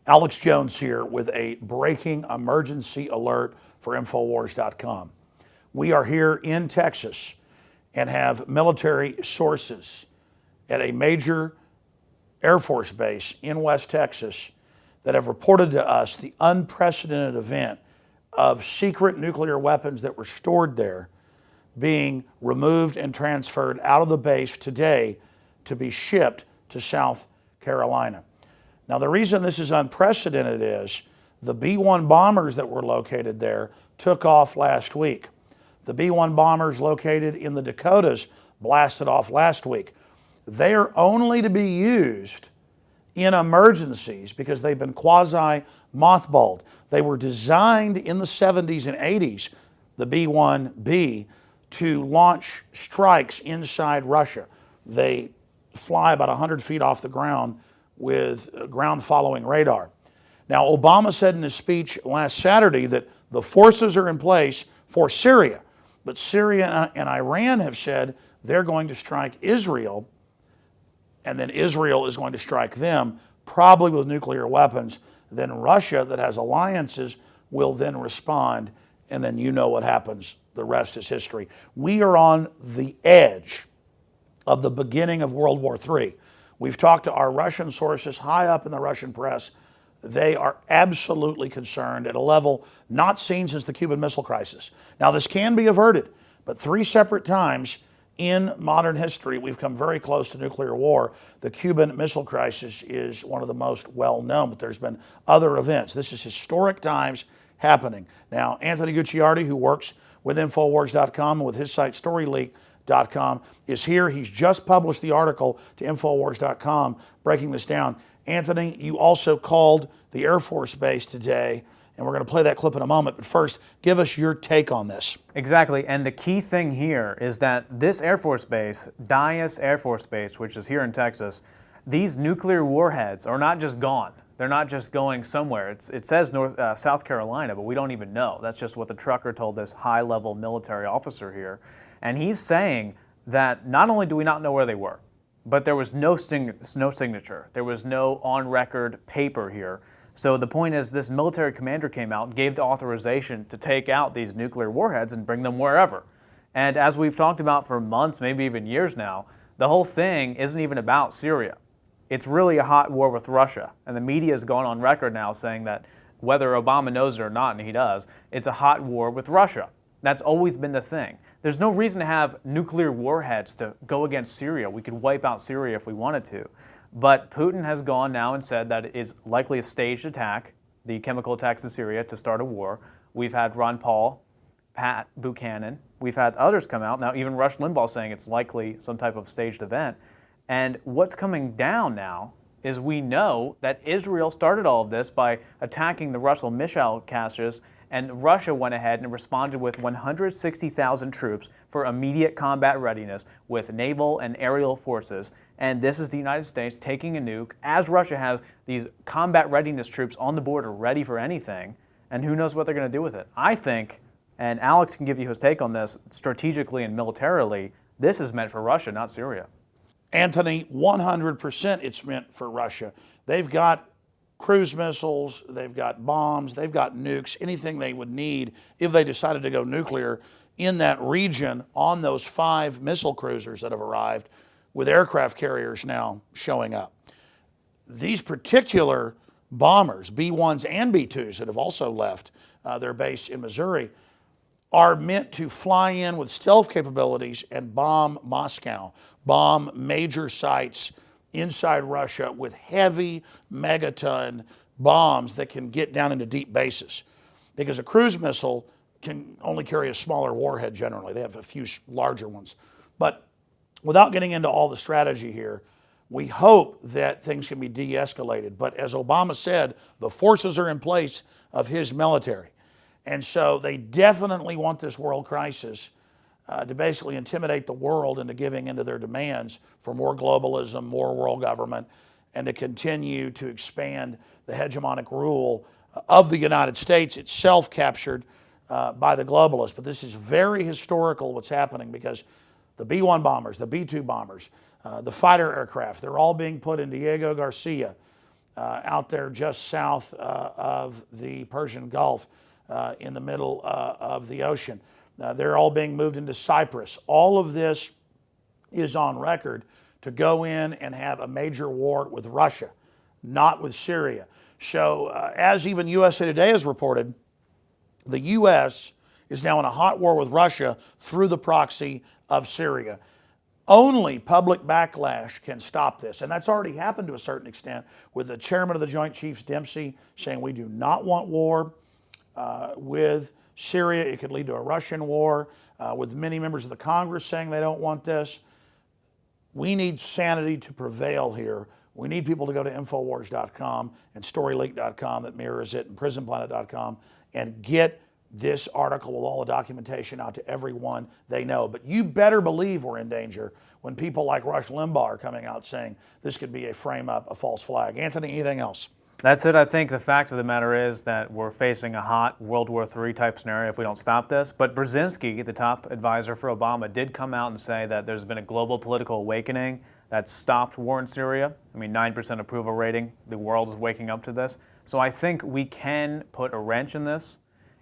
Alex Jones here with a breaking emergency alert for Infowars.com. We are here in Texas and have military sources at a major Air Force base in West Texas that have reported to us the unprecedented event of secret nuclear weapons that were stored there being removed and transferred out of the base today to be shipped to South Carolina. Now, the reason this is unprecedented is the B-1 bombers that were located there took off last week. The B-1 bombers located in the Dakotas blasted off last week. They are only to be used in emergencies because they've been quasi-mothballed. They were designed in the 70s and 80s, the B-1B, to launch strikes inside Russia. They fly about 100 feet off the ground with ground-following radar. Now, Obama said in his speech last Saturday that the forces are in place for Syria, but Syria and Iran have said they're going to strike Israel, and then Israel is going to strike them, probably with nuclear weapons. Then Russia, that has alliances, will then respond, and then you know what happens. The rest is history. We are on the edge of the beginning of World War III. We've talked to our Russian sources high up in the Russian press. They are absolutely concerned at a level not seen since the Cuban Missile Crisis. Now, this can be averted, but 3 separate times in modern history, we've come very close to nuclear war. The Cuban Missile Crisis is one of the most well-known, but there's been other events. This is historic times happening. Now, Anthony Gucciardi, who works with Infowars.com and with his site StoryLeak.com, is here. He's just published the article to Infowars.com breaking this down. Anthony, you also called the Air Force Base today, and we're going to play that clip in a moment. But first, give us your take on this. Exactly, and the key thing here is that this Air Force Base, Dyess Air Force Base, which is here in Texas, these nuclear warheads are not just gone. They're not just going somewhere. It says South Carolina, but we don't even know. That's just what the trucker told this high-level military officer here. And he's saying that not only do we not know where they were, but there was no signature. There was no on-record paper here. So the point is this military commander came out and gave the authorization to take out these nuclear warheads and bring them wherever. And as we've talked about for months, maybe even years now, the whole thing isn't even about Syria. It's really a hot war with Russia. And the media has gone on record now saying that whether Obama knows it or not, and he does, it's a hot war with Russia. That's always been the thing. There's no reason to have nuclear warheads to go against Syria. We could wipe out Syria if we wanted to. But Putin has gone now and said that it is likely a staged attack, the chemical attacks in Syria, to start a war. We've had Ron Paul, Pat Buchanan. We've had others come out. Now even Rush Limbaugh saying it's likely some type of staged event. And what's coming down now is we know that Israel started all of this by attacking the Russell missile caches, and Russia went ahead and responded with 160,000 troops for immediate combat readiness with naval and aerial forces. And this is the United States taking a nuke, as Russia has these combat readiness troops on the border ready for anything, and who knows what they're going to do with it. I think, and Alex can give you his take on this, strategically and militarily, this is meant for Russia, not Syria. Anthony, 100% it's meant for Russia. They've got cruise missiles, they've got bombs, they've got nukes, anything they would need if they decided to go nuclear in that region on those 5 missile cruisers that have arrived, with aircraft carriers now showing up. These particular bombers, B-1s and B-2s that have also left their base in Missouri, are meant to fly in with stealth capabilities and bomb Moscow, bomb major sites inside Russia with heavy megaton bombs that can get down into deep bases. Because a cruise missile can only carry a smaller warhead generally. They have a few larger ones. But without getting into all the strategy here, we hope that things can be de-escalated. But as Obama said, the forces are in place of his military. And so they definitely want this world crisis to basically intimidate the world into giving into their demands for more globalism, more world government, and to continue to expand the hegemonic rule of the United States, itself captured by the globalists. But this is very historical what's happening, because the B-1 bombers, the B-2 bombers, the fighter aircraft, they're all being put in Diego Garcia out there just south of the Persian Gulf in the middle of the ocean. They're all being moved into Cyprus. All of this is on record to go in and have a major war with Russia, not with Syria. So as even USA Today has reported, the U.S. is now in a hot war with Russia through the proxy of Syria. Only public backlash can stop this. And that's already happened to a certain extent with the chairman of the Joint Chiefs, Dempsey, saying we do not want war with Syria. It could lead to a Russian war, with many members of the Congress saying they don't want this. We need sanity to prevail here. We need people to go to Infowars.com and StoryLeak.com that mirrors it and PrisonPlanet.com and get this article with all the documentation out to everyone they know. But you better believe we're in danger when people like Rush Limbaugh are coming out saying this could be a frame up, a false flag. Anthony, anything else? That's it. I think the fact of the matter is that we're facing a hot World War III type scenario if we don't stop this. But Brzezinski, the top advisor for Obama, did come out and say that there's been a global political awakening that stopped war in Syria. I mean, 9% approval rating. The world is waking up to this. So I think we can put a wrench in this,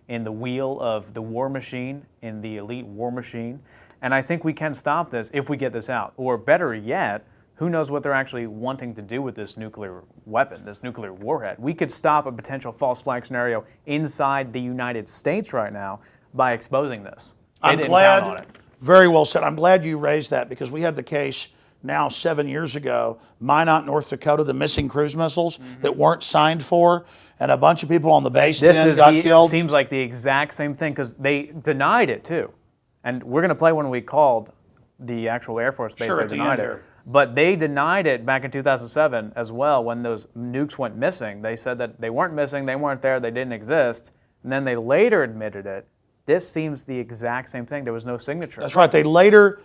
in the wheel of the war machine, in the elite war machine. And I think we can stop this if we get this out. Or better yet, who knows what they're actually wanting to do with this nuclear weapon, this nuclear warhead. We could stop a potential false flag scenario inside the United States right now by exposing this. I'm glad, very well said. I'm glad you raised that because we had the case now 7 years ago, Minot, North Dakota, the missing cruise missiles that weren't signed for, and a bunch of people on the base then got killed. Seems like the exact same thing because they denied it too. And we're going to play when we called the actual Air Force base. Sure, they denied it. there. But they denied it back in 2007 as well when those nukes went missing. They said that they weren't missing, they weren't there, they didn't exist. And then they later admitted it. This seems the exact same thing. There was no signature. That's right. They later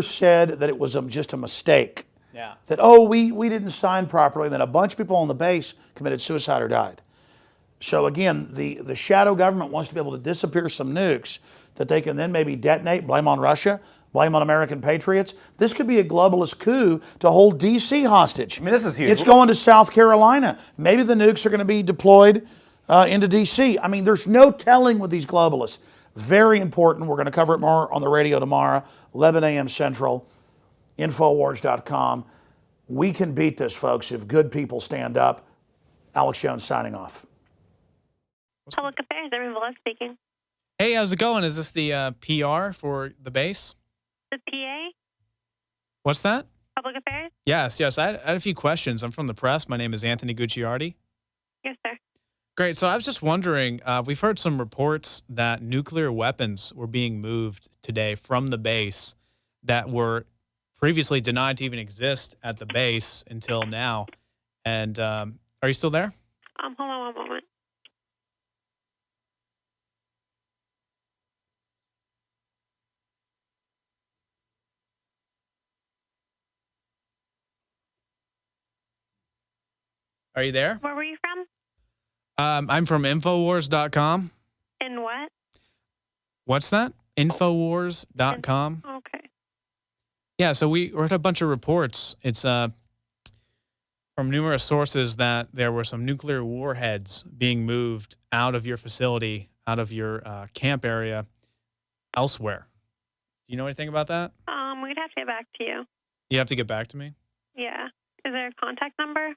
said that it was just a mistake. Yeah. That, oh, we didn't sign properly. And then a bunch of people on the base committed suicide or died. So again, the shadow government wants to be able to disappear some nukes that they can then maybe detonate, blame on Russia, blame on American patriots. This could be a globalist coup to hold D.C. hostage. I mean, this is huge. It's going to South Carolina. Maybe the nukes are going to be deployed into D.C. I mean, there's no telling with these globalists. Very important. We're going to cover it more on the radio tomorrow, 11 a.m. Central, Infowars.com. We can beat this, folks, if good people stand up. Alex Jones signing off. Public Affairs, Erin Velez speaking. Hey, how's it going? Is this the PR for the base? The PA? What's that? Public Affairs? Yes. I had a few questions. I'm from the press. My name is Anthony Gucciardi. Yes, sir. Great. So I was just wondering, we've heard some reports that nuclear weapons were being moved today from the base that were previously denied to even exist at the base until now. And are you still there? Hold on one moment. Are you there? Where were you from? I'm from Infowars.com. In what? What's that? Infowars.com. Okay. Yeah, so we read a bunch of reports. It's from numerous sources that there were some nuclear warheads being moved out of your facility, out of your camp area, elsewhere. Do you know anything about that? We'd have to get back to you. You have to get back to me? Yeah. Is there a contact number?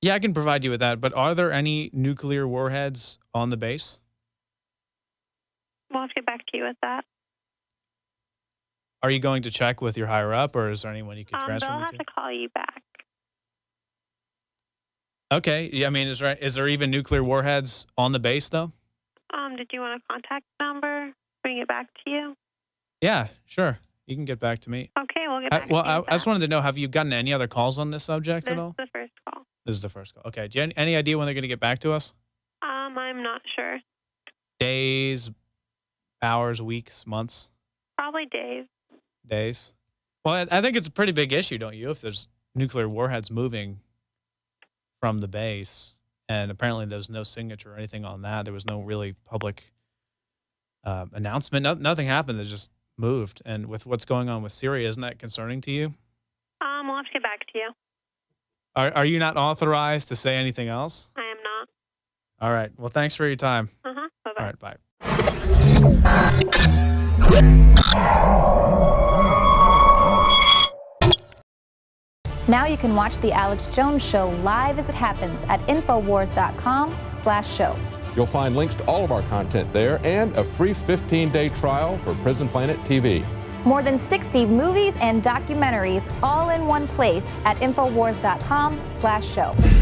Yeah, I can provide you with that. But are there any nuclear warheads on the base? We'll have to get back to you with that. Are you going to check with your higher up, or is there anyone you can transfer They'll me have to? to call you back. Okay. Yeah, I mean, is there even nuclear warheads on the base, though? Did you want a contact number? Bring it back to you? Yeah, sure. You can get back to me. Okay, we'll get back to you. I with just that. wanted to know, have you gotten any other calls on this subject at This all? is the first call. This is the first call. Okay. Do you have any idea when they're going to get back to us? I'm not sure. Days, hours, weeks, months, Probably days. days? Well, I think it's a pretty big issue, don't you? If there's nuclear warheads moving from the base, and apparently there's no signature or anything on that. There was no really public announcement. Nothing happened. It just moved. And with what's going on with Syria, isn't that concerning to you? We'll have to get back to you. Are you not authorized to say anything else? I am not. All right. Well, thanks for your time. Bye-bye. All right. Bye. Now you can watch The Alex Jones Show live as it happens at Infowars.com/show. You'll find links to all of our content there and a free 15-day trial for Prison Planet TV. More than 60 movies and documentaries all in one place at Infowars.com/show.